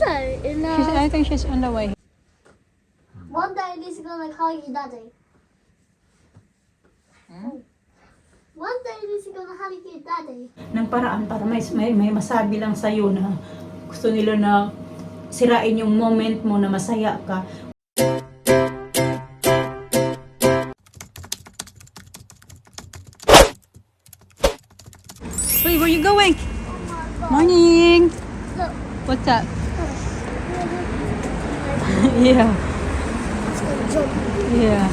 say? I think she's on the way. One day Lisa's gonna call you daddy. One day Lisa's gonna call you daddy. Ng paraan para may masabi lang sa'yo na gusto nila na sirain yung moment mo na masaya ka. Wait, where you going? Morning! Look. What's that? Yeah. It's gonna jump. Yeah.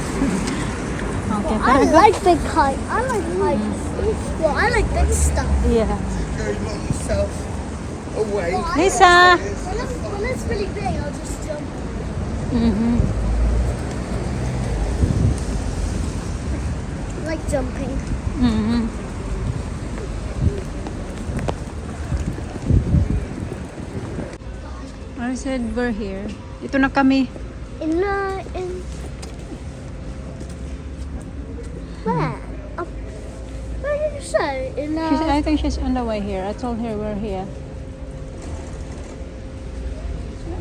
Okay, I tara go. like big kite. I like kites. Well, I like big stuff. Yeah. Go knock yourself away. Lisa! When it's really big, I'll just jump. Mm-hmm. I like jumping. Mm-hmm. I said we're here. Ito na kami. Where? Up. Where did you say? I think she's on the way here. I told her we're here.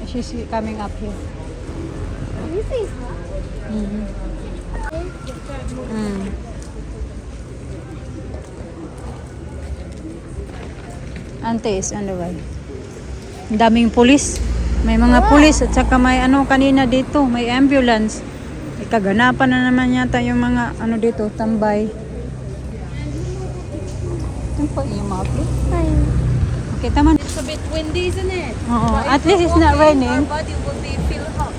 She's coming up here. You see her? Mm-hmm. Mm. Auntie is on the way. Ang daming pulis. May mga pulis at saka may ano kanina dito, may ambulance. May kaganapan na naman yata yung mga ano dito, tambay. Ito po yung mga pulis. Okay, tama. It's a bit windy, isn't it? Oo, But at if least we're it's not walking, raining. Our body will be feel hot.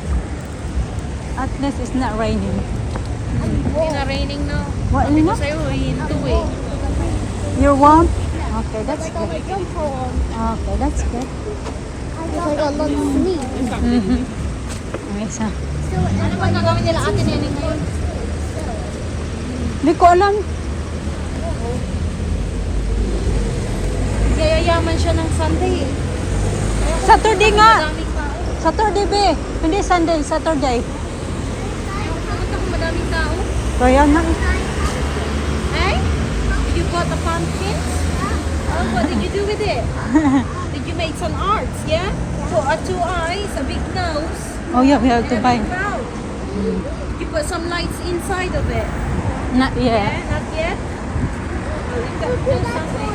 At least it's not raining. Hindi na raining now. What, Sabi ko Lina? sa'yo, hinto eh. You're warm? Okay, that's good. I jump on. Okay, that's good. I got lots of sneeze. Mm-hmm. Okay, so. Ano ba gagawin nila ate Neneng ngayon? Hindi ko alam. Yayaman siya ng Sunday eh. Saturday nga. Madaming tao. Saturday be. Hindi Sunday, Saturday. Nakita ko madaming tao. Kaya na. Hey? Did you got the pumpkins? Oh, what did you do with it? Did you make some arts, yeah? Two eyes, a big nose. Oh yeah, we have to and a buy. big mouth. You put some lights inside of it. Not Yeah, yet. not yet. Oh, you got to do something.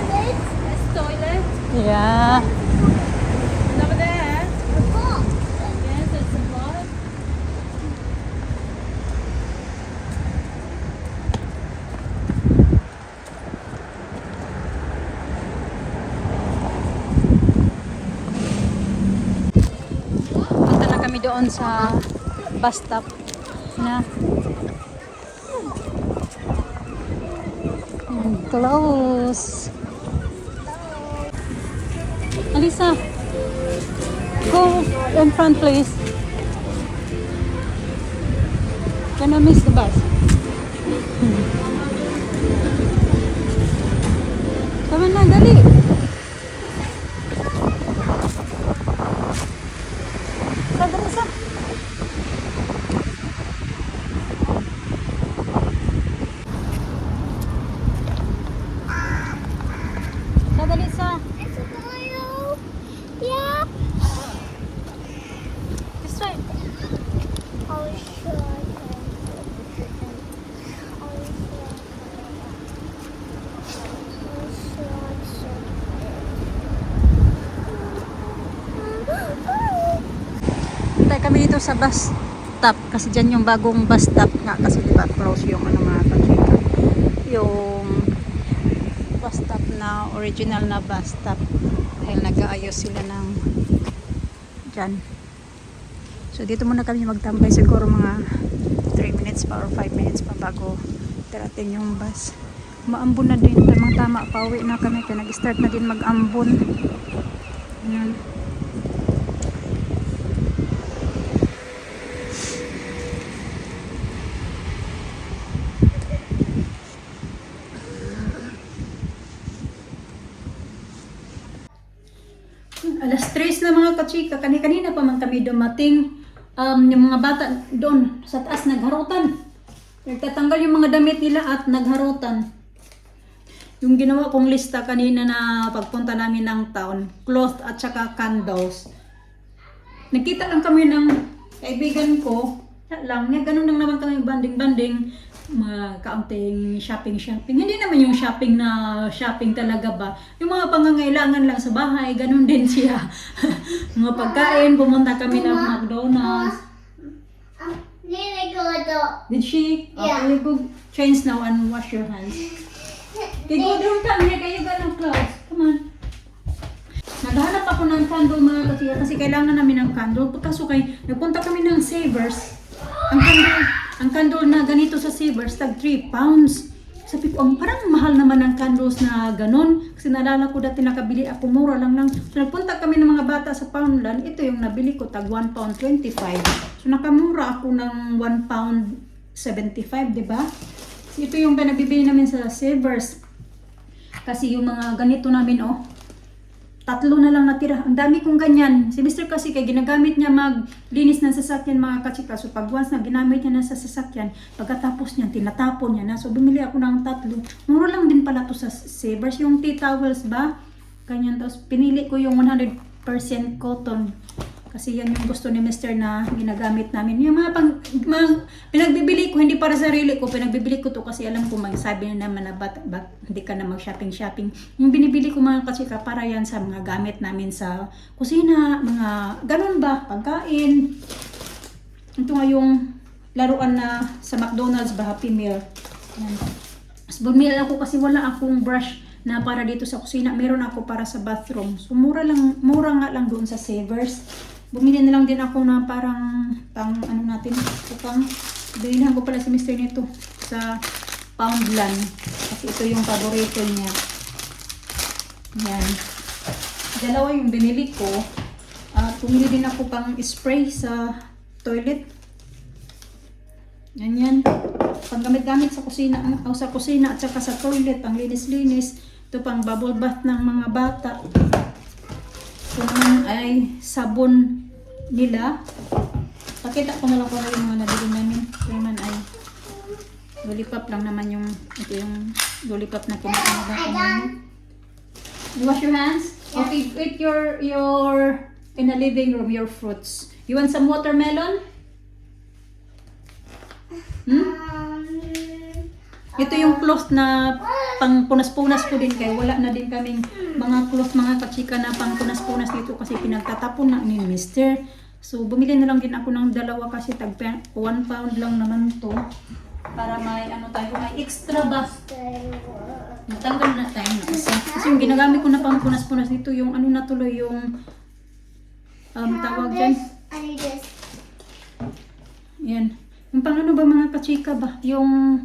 That's toilet. Yeah. And over there. Yes, there's a lot. Punta na kami doon sa bus stop na. Close. Alisa, go in front please. Gonna miss the bus. Come on na, dali. Dali sa. Dali sa. It's a boil. Yeah. This way. Oh, sure. Hintay kami dito sa bus stop kasi dyan yung bagong bus stop nga kasi diba close yung ano mga kachika yung bus stop na original na bus stop dahil nag-aayos sila ng dyan. So dito muna kami magtambay siguro mga 3 minutes pa or 5 minutes pa bago tirating yung bus. Maambon na din, tamang tama pauwi na kami kaya nag-start na din mag-ambon. Ayan. Alas 3 na mga kachika, kanina pa man kami dumating. Yung mga bata doon sa taas nagharutan. Nagtatanggal yung mga damit nila at nagharutan. Yung ginawa kong lista kanina na pagpunta namin ng town, cloth at saka candles. Nakita lang kami ng kaibigan ko. Lang, ganun lang naman kami banding-banding. Mga kaunting shopping. Hindi naman yung shopping na shopping talaga ba. Yung mga pangangailangan lang sa bahay, ganun din siya. Mga pagkain, pumunta kami ng McDonald's. Did she? Yeah. Okay, go change now and wash your hands. Okay, go doon come here. Kayo ganang clothes. Come on. Naghahanap ako ng candle mga kasi kailangan namin ng candle. Kaso nagpunta kami ng Savers. Ang candle na ganito sa Savers, tag 3 pounds. Sabi ko, parang mahal naman ang candles na ganon. Kasi naalala ko dati nakabili ako, mura lang. So nagpunta kami ng mga bata sa Poundland. Ito yung nabili ko, tag 1 pound 25. So nakamura ako ng 1 pound 75, di ba? So, ito yung pinabibili namin sa Savers. Kasi yung mga ganito namin, 3 na lang natira. Ang dami kong ganyan. Si Mr. kasi ginagamit niya maglinis ng sasakyan mga kachika. So pag once na ginamit niya na sa sasakyan, pagkatapos niya, tinatapon niya na. So bumili ako ng 3. Mura lang din pala to sa Savers. Yung tea towels ba? Ganyan. Tapos pinili ko yung 100% cotton. Kasi yan yung gusto ni Mr. na ginagamit namin. Yung mga pinagbibili ko, hindi para sa sarili ko, pinagbibili ko to kasi alam ko magsabi na naman na hindi ka na mag-shopping. Yung binibili ko mga kachika, para yan sa mga gamit namin sa kusina, mga ganun ba, pagkain. Ito nga yung laruan na sa McDonald's ba, Happy Meal. Yan. Mas bumili ako kasi wala akong brush na para dito sa kusina. Meron ako para sa bathroom. So mura nga lang doon sa Savers. Bumili na lang din ako na parang bilhan ko pala si Mr. nito sa Poundland. Kasi ito yung paborito niya. Yan. Dalawa yung binili ko. Pumili din ako pang spray sa toilet. Yan. Panggamit-gamit sa kusina at saka sa toilet, pang linis-linis. Ito pang bubble bath ng mga bata. Ito naman ay sabon nila. Pakita ko na lang kung yung mga nabili namin. Ito naman ay lollipop lang naman ito yung lollipop na kinakain namin. You wash your hands? Yeah. Okay, eat your in the living room, your fruits. You want some watermelon? Ito yung cloth na pang punas-punas ko din kaya wala na din kaming mga cloth mga kachika na pang punas-punas dito kasi pinagtatapon na ni Mr. So bumili na lang din ako ng 2 kasi tag 1 pound lang naman to para may may extra ba. Matanggal na tayo na kasi yung ginagamit ko na pang punas-punas dito yung natuloy yung tawag dyan. Yan. Yung pang ba mga kachika ba? Yung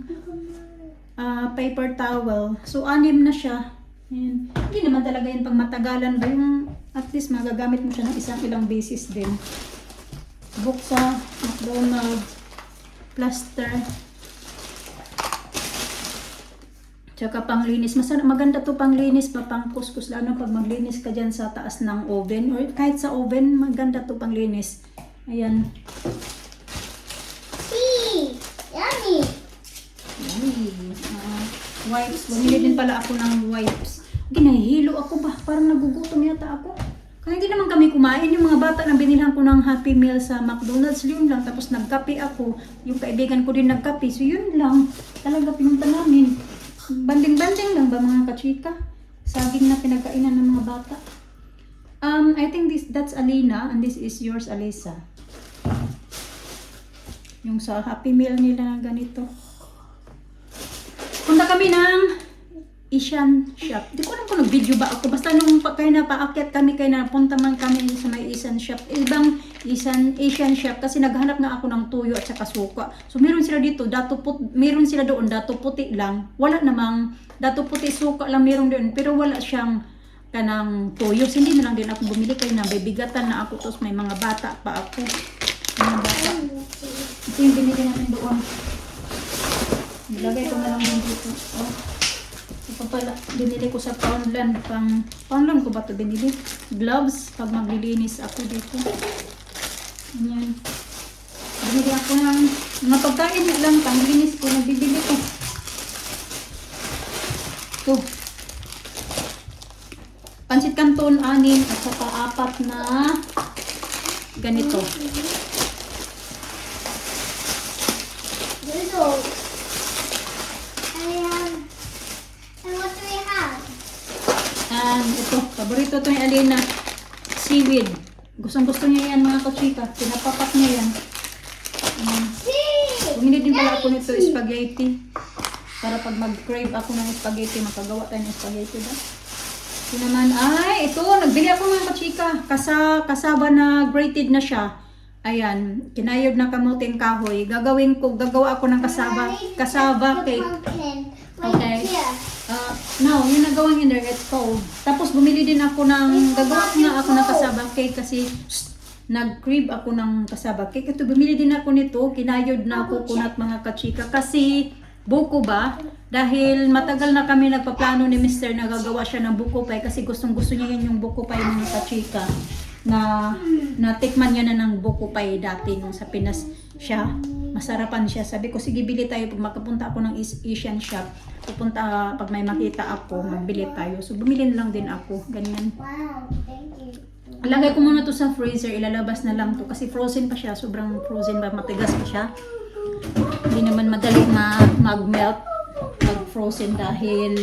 paper towel. So, 6 na siya. Ayan. Hindi naman talaga yan pang matagalan ba? Yung at least magagamit mo siya ng ilang beses din. Book sa McDonald's. Plaster. Tsaka panglinis. Maganda to panglinis pa, pang kuskus. Lalo pag maglinis ka dyan sa taas ng oven. Or kahit sa oven, maganda to panglinis. Ayan. Yummy. Wipes. Bumili din pala ako ng wipes. Ginahihilo ako ba? Parang nagugutom yata ako. Kaya hindi naman kami kumain. Yung mga bata na binilhan ko ng Happy Meal sa McDonald's, yun lang. Tapos nagkape ako. Yung kaibigan ko din nagkape. So yun lang. Talaga pinunta namin. Banding-banding lang ba mga kachika? Saging na pinagkainan ng mga bata. I think that's Alina and this is yours, Alisa. Yung sa Happy Meal nila na ganito. Punta kami ng Asian shop. Di ko alam kung nag-video ba ako. Basta nung kayo napaakyat kami, kayo napunta man kami sa may Asian shop. Ibang Asian shop kasi naghanap nga ako ng tuyo at saka suka. So meron sila dito, meron sila doon, dato puti lang. Wala namang dato puti, suka lang meron doon. Pero wala siyang kanang tuyo. So, hindi na lang din ako bumili kayo na bibigatan na ako. Tapos may mga bata pa ako. Mga bata. Ito yung binili natin doon. Nilagay ko na lang dito. Ito pala, binili ko sa Poundland. Poundland ko ba ito binili? Gloves, pag maglilinis ako dito. Ayan. Binili ako ng mga pagkain lang, panglinis ko, nagbibili ko. Ito. Pansit Canton, 6 at saka 4 na ganito. Noodles. And what do we have? And ito, paborito to ni Alina. Seaweed. Gustong-gusto niya yan mga kachika. Pinapapak niya yan. Bumili din pala ako nito spaghetti. Para pag mag-crave ako ng spaghetti, makagawa tayo ng spaghetti ba? Ito naman, ay, ito, nagbili ako mga kachika. Kasaba na grated na siya. Ayan, kinayod na kamuting kahoy. Gagawa ako ng kasaba cake. Pumpkin. Okay. Right here. No, yung nagawang in there, it's cold. Tapos bumili din ako gagawa nga ako ng kasaba cake kasi nag-crave ako ng kasaba cake. Ito, bumili din ako nito, kinayod na coconut mga kachika. Kasi, buko ba? Dahil matagal na kami nagpaplano ni Mr. na gagawa siya ng buko pie kasi gustong-gusto niya yan yung buko pie mga kachika. Na natikman niya na ng buko pie dati nung sa Pinas siya. Masarapan siya. Sabi ko, sige, bili tayo. Pag makapunta ako ng Asian shop, pupunta, pag may makita ako, magbili tayo. So, bumili na lang din ako. Ganyan. Wow, thank you. Lagay ko muna to sa freezer, ilalabas na lang to kasi frozen pa siya, sobrang frozen ba, matigas pa siya. Hindi naman madali mag-melt, mag-frozen dahil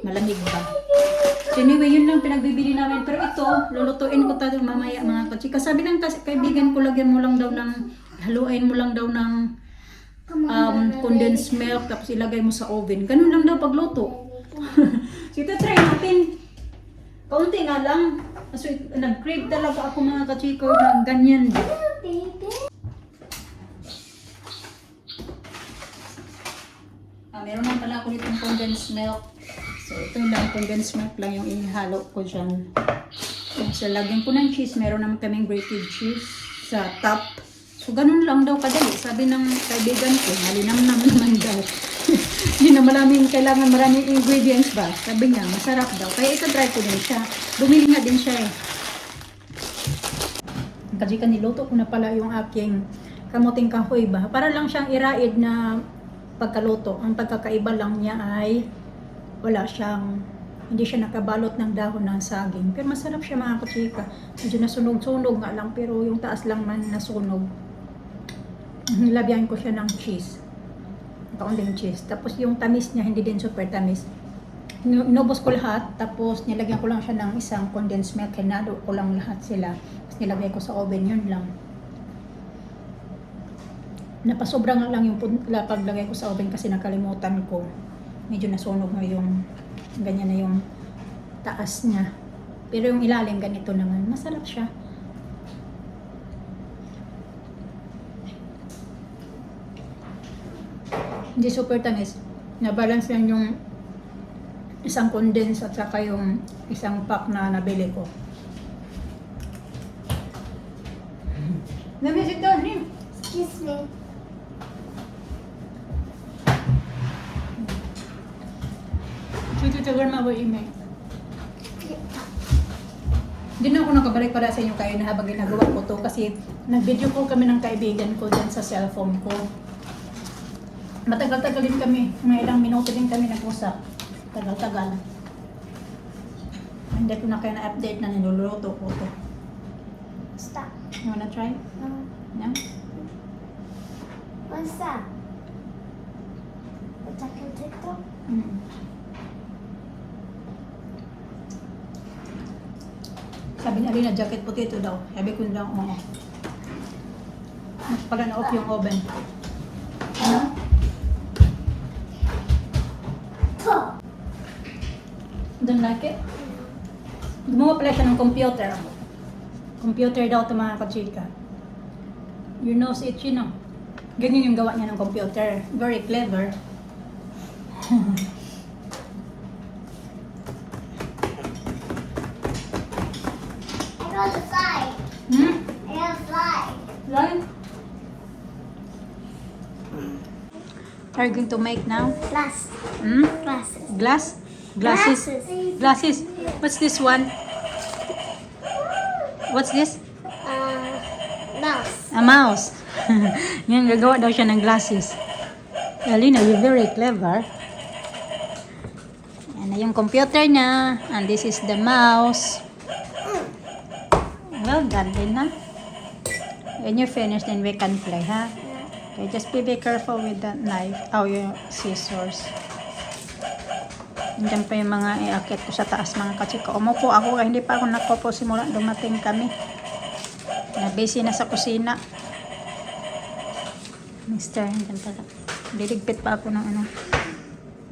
malamig ba. So anyway, yun lang pinagbibili namin. Pero ito, lulutuin ko tayo mamaya mga kachika. Sabi ng kaibigan ko, lagyan mo lang daw haluin mo lang daw ng condensed milk tapos ilagay mo sa oven. Ganun lang daw pagluto. So ito, try natin. Kaunti nga lang. So, nag-crave talaga ako mga kachiko ng ganyan. Meron lang pala ako ditong condensed milk. So, ito lang, condensed milk lang yung ihalo ko dyan. So, lagyan ko ng cheese. Meron naman kaming grated cheese sa top. So, ganun lang daw kadali. Sabi ng kaibigan ko, malinamnam naman daw. Hindi na maraming ingredients ba? Sabi niya, masarap daw. Kaya ito try ko din siya. Bumili nga din siya eh. Kasi niluto ko na pala yung aking kamuting kahoy ba. Para lang siyang iraid na pagkaluto. Ang pagkakaiba lang niya ay hindi siya nakabalot ng dahon ng saging. Pero masarap siya mga kachika. Medyo nasunog-sunog nga lang pero yung taas lang man nasunog. Nilabyan ko siya ng cheese. Kaunting cheese. Tapos yung tamis niya, hindi din super tamis. Inubos ko lahat. Tapos nilagyan ko lang siya ng isang condensed milk. Hinalo ko lang lahat sila. Tapos nilagay ko sa oven. Yun lang. Napasobra nga lang yung paglagay ko sa oven kasi nakalimutan ko. Medyo nasunog na yung ganyan na yung taas niya. Pero yung ilalim ganito naman. Masarap siya. Hindi super tamis. Na-balance lang yung isang condense at saka yung isang pack na nabili ko. Let me sit down here. Excuse me. Ito ma ba email? Hindi na ako nakabalik para sa inyo kayo na habang ginagawa ko to kasi nag-video call kami ng kaibigan ko dyan sa cellphone ko. Matagal-tagal din kami. Mga ilang minuto din kami nag-usap. Tagal-tagal. Hindi ko na kayo na-update na niluluto ko to. Stop. You wanna try? No? What's that? Attack on TikTok? Sabi niya Alina, jacket potato daw. Sabi ko lang, oo. Mas pala na-off yung oven. Ano? Don't like it? Gumawa pala siya ng computer. Computer daw ito mga kachika. Your nose itchy, no? Ganyan yung gawa niya ng computer. Very clever. I got a fly. I got a fly. Right? Are you going to make now? Glass. Glasses. Glass? Glasses? Glasses. What's this one? What's this? Mouse. A mouse. Yan, gagawa daw siya ng glasses. Alina, you're very clever. Yan na yung computer niya. And this is the mouse. Well done din na. When you finish, then we can play, ha? Okay, just be careful with that knife. Oh, yung scissors. Diyan pa yung mga iakit ko sa taas, mga kachika. Umupo ako, kaya hindi pa ako nakopo simula dumating kami. Na-busy na sa kusina. Mister, diyan pala. Liligpit pa ako ng ano.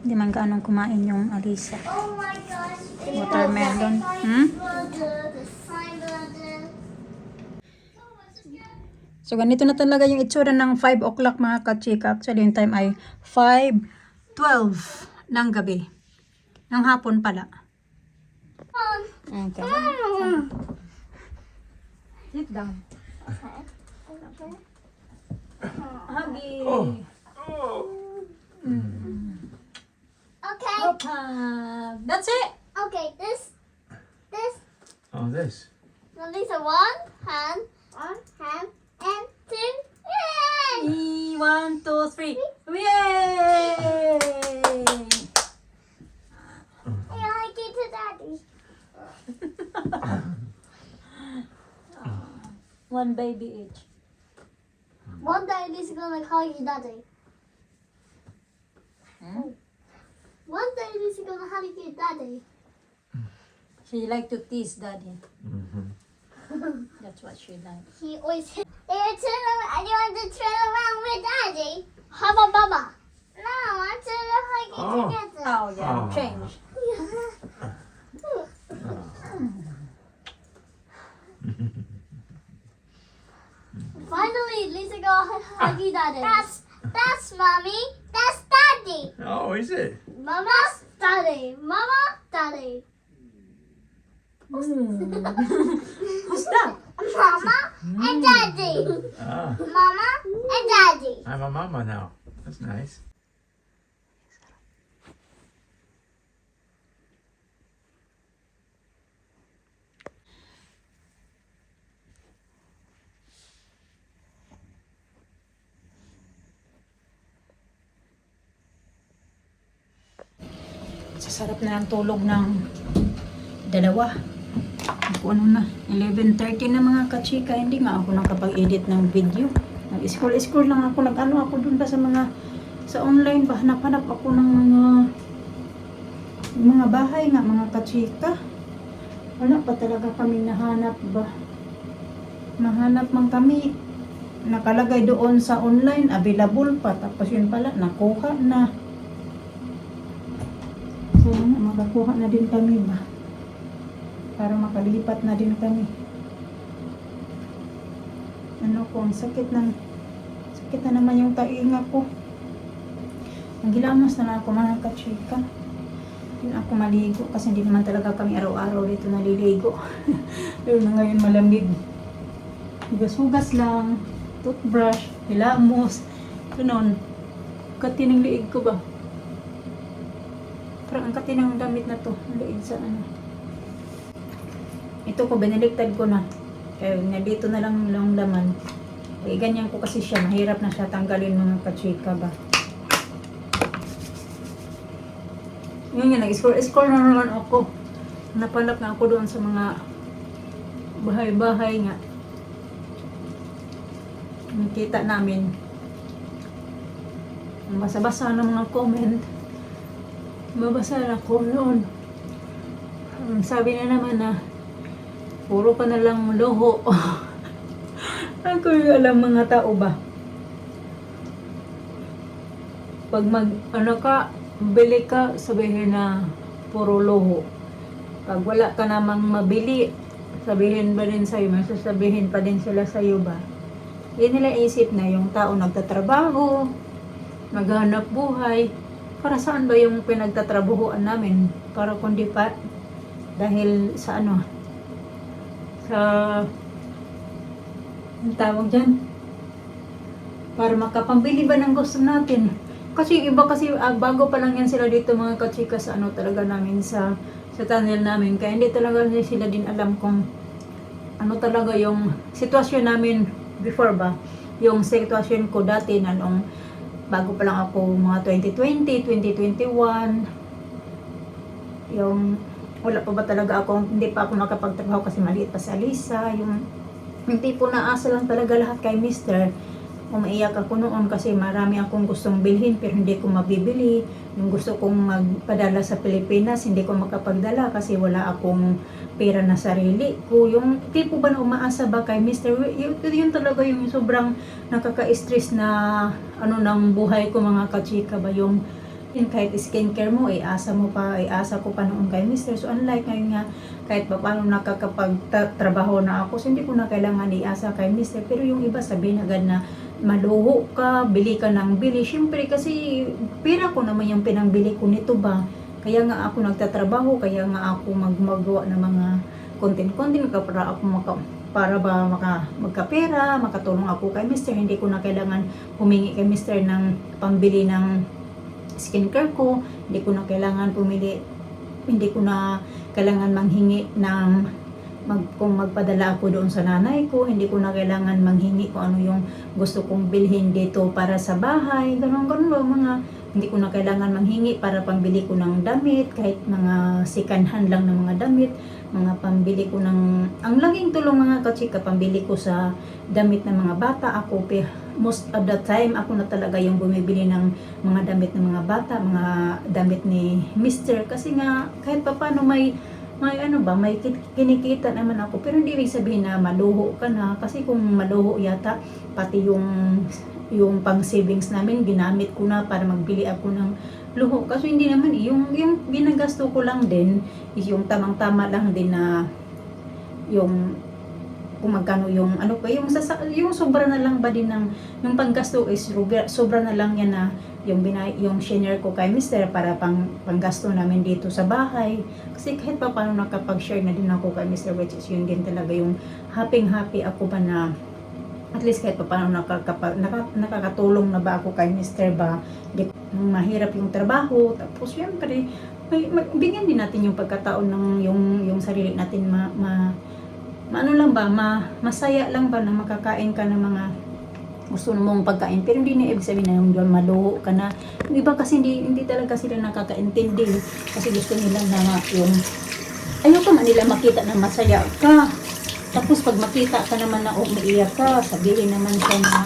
Hindi man gaanong kumain yung Alisa. Oh my gosh. Watermelon. The sign brother. So, ganito na talaga yung itsura ng 5 o'clock mga kachika. Actually, yung time ay 5:12 ng gabi. Ng hapon pala. Okay. Sit down. Huggy. Okay. Hug. That's it. Okay. This. Oh, this. So these are one hand, and two. Yay! 1, 2, 3. Yay! I like it to daddy. One baby each. One day Lisa's gonna call you daddy. One day Lisa's gonna call you daddy. She like to tease daddy. That's what she like. He always hit. You want to turn around with daddy? How about Baba? No, I want to hug you Oh. together. Oh yeah, Oh. change. Finally, Lisa go hug you daddy. That's mommy. That's daddy. Oh, is it? Mama's daddy. Mama, daddy. Who's that? Mama and daddy. Ah, Mama and daddy. I'm a mama now. That's nice. Sasarap na ng tulog ng dalawa. Ako ano na, 11:30 na mga kachika. Hindi nga ako nakapag-edit ng video. Nag-scroll lang ako. Nag-ano ako dun ba sa mga sa online ba? Hanap-hanap ako ng mga bahay nga mga kachika. Wala pa talaga kami nahanap ba? Nahanap man kami. Nakalagay doon sa online, available pa. Tapos yun pala, nakuha na. So, makakuha na din kami ba? Para makalipat na din kami. Ano ko, ang sakit na naman yung tainga ko. Nagilamos na lang ako mga kachika. Hindi na ako maligo kasi hindi naman talaga kami araw-araw dito naliligo. Pero na ngayon malamig. Hugas-hugas lang, toothbrush, hilamos, ganun. Katinang liig ko ba? Parang ang katinang damit na to, liig sa ano. Ito ko, binaliktad ko na. Kaya dito na lang yung laman. Eh, ganyan ko kasi siya, mahirap na siya tanggalin mga kachika ba. Yun nga, nag-scroll na naman ako. Napanap na ako doon sa mga bahay-bahay nga. Nakita namin. Ang basa-basa ng mga comment. Mabasa na ko noon. Sabi na naman na puro ka na lang loho. Ako yung alam mga tao ba? Pag bili ka, sabihin na puro loho. Pag wala ka namang mabili, sabihin ba din sa'yo, may sasabihin pa din sila sa'yo ba? Hindi nila isip na yung tao nagtatrabaho, naghahanap buhay. Para saan ba yung pinagtatrabahuan namin? Para kundi pa dahil sa ano? Sa ang tawag dyan? Para makapambili ba ng gusto natin? Kasi iba kasi bago pa lang yan sila dito mga kachika sa ano talaga namin sa tunnel namin. Kaya hindi talaga sila din alam kung ano talaga yung sitwasyon namin before ba. Yung sitwasyon ko dati na nung bago pa lang ako mga 2020, 2021. Yung wala pa ba talaga ako, hindi pa ako nakapagtrabaho kasi maliit pa sa Alisa. Yung Hindi po naasa lang talaga lahat kay Mister. Umaiyak ako noon kasi marami akong gustong bilhin pero hindi ko mabibili. Yung gusto kong magpadala sa Pilipinas, hindi ko makapagdala kasi wala akong pera na sarili ko. Yung tipo ba na umaasa ba kay Mister? Yun talaga yung sobrang nakaka-stress na ano ng buhay ko mga kachika ba yung kahit skincare mo, iasa mo pa, iasa ko pa noon kay Mister. So unlike ngayon nga, kahit pa paano nakakapagtrabaho na ako, so hindi ko na kailangan iasa kay Mister. Pero yung iba sabihin agad na maluho ka, bili ka ng bili. Siyempre kasi pera ko naman yung pinangbili ko nito ba. Kaya nga ako nagtatrabaho, kaya nga ako magagawa ng mga content para ako magkapera, makatulong ako kay Mister. Hindi ko na kailangan humingi kay Mister ng pambili ng skincare ko, hindi ko na kailangan manghingi ng kung magpadala ako doon sa nanay ko, hindi ko na kailangan manghingi kung ano yung gusto kong bilhin dito para sa bahay, ganun ba mga, hindi ko na kailangan manghingi para pambili ko ng damit, kahit mga second hand lang ng mga damit, mga pambili ko ng, ang laging tulong mga kachika, pambili ko sa damit ng mga bata, ako most of the time, ako na talaga yung bumibili ng mga damit ng mga bata, mga damit ni Mister, kasi nga, kahit pa paano may kinikita naman ako, pero hindi ibig sabihin na maluho ka na, kasi kung maluho yata, pati yung pang savings namin, ginamit ko na para magbili ako ng luho, kasi hindi naman, yung ginagasto ko lang din, is yung tamang-tama lang din na, yung kung magkano yung ano pa yung sobra na lang ba din ng yung panggasto is sobra na lang yan na yung senior ko kay Mister para panggasto namin dito sa bahay, kasi kahit pa paano nakapag-share na din ako kay Mister, which is yun din talaga yung happy ako ba na at least kahit pa paano nakakatulong na ba ako kay Mister ba. Mahirap yung trabaho, tapos syempre bigyan din natin yung pagkataon ng yung sarili natin masaya lang ba na makakain ka ng mga gusto mong pagkain, pero hindi na ibig sabihin na yung maluho ka na. Yung iba kasi hindi talaga sila nakakaintindi kasi gusto nila na yung ayoko man nila makita na masaya ka, tapos pag makita ka naman na umiiyak ka, sabihin naman siya na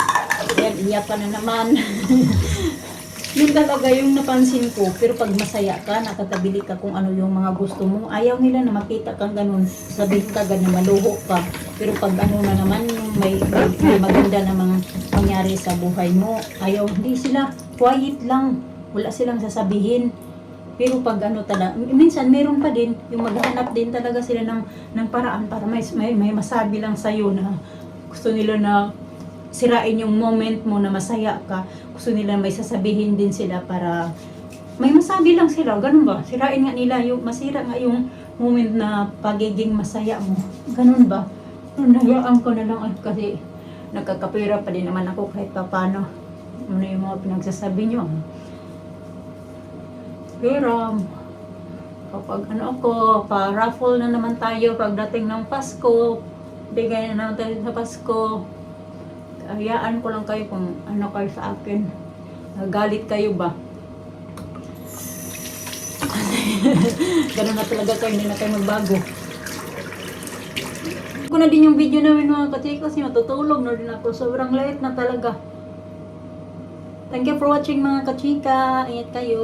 yan, iyak ka na naman. Yun talaga yung napansin ko. Pero pag masaya ka, nakatabili ka kung ano yung mga gusto mo, ayaw nila na makita kang ganun, sabihin ka ganun, maluho ka. Pero pag ano na naman, may maganda na mga mangyari sa buhay mo, ayaw, hindi sila, quiet lang, wala silang sasabihin. Pero pag ano talaga, minsan meron pa din, yung maghanap din talaga sila ng paraan para may masabi lang sa'yo na gusto nila na sirain yung moment mo na masaya ka. Gusto nila may sasabihin din sila para may masabi lang sila. Ganun ba? Sirain nga nila masira nga yung moment na pagiging masaya mo. Ganun ba? Nagaan ko na lang kasi nagkakapira pa din naman ako kahit pa paano. Ano yung mga pinagsasabi nyo. Pero kapag pa-raffle na naman tayo pagdating ng Pasko, bigay na naman tayo sa Pasko. Hayaan ko lang kayo kung ano kayo sa akin. Nagalit kayo ba? Ganun na talaga kayo, hindi na kayo magbago. Ko na din yung video namin mga kachika kasi matutulog na din ako. Sobrang late na talaga. Thank you for watching mga kachika. Ingat kayo.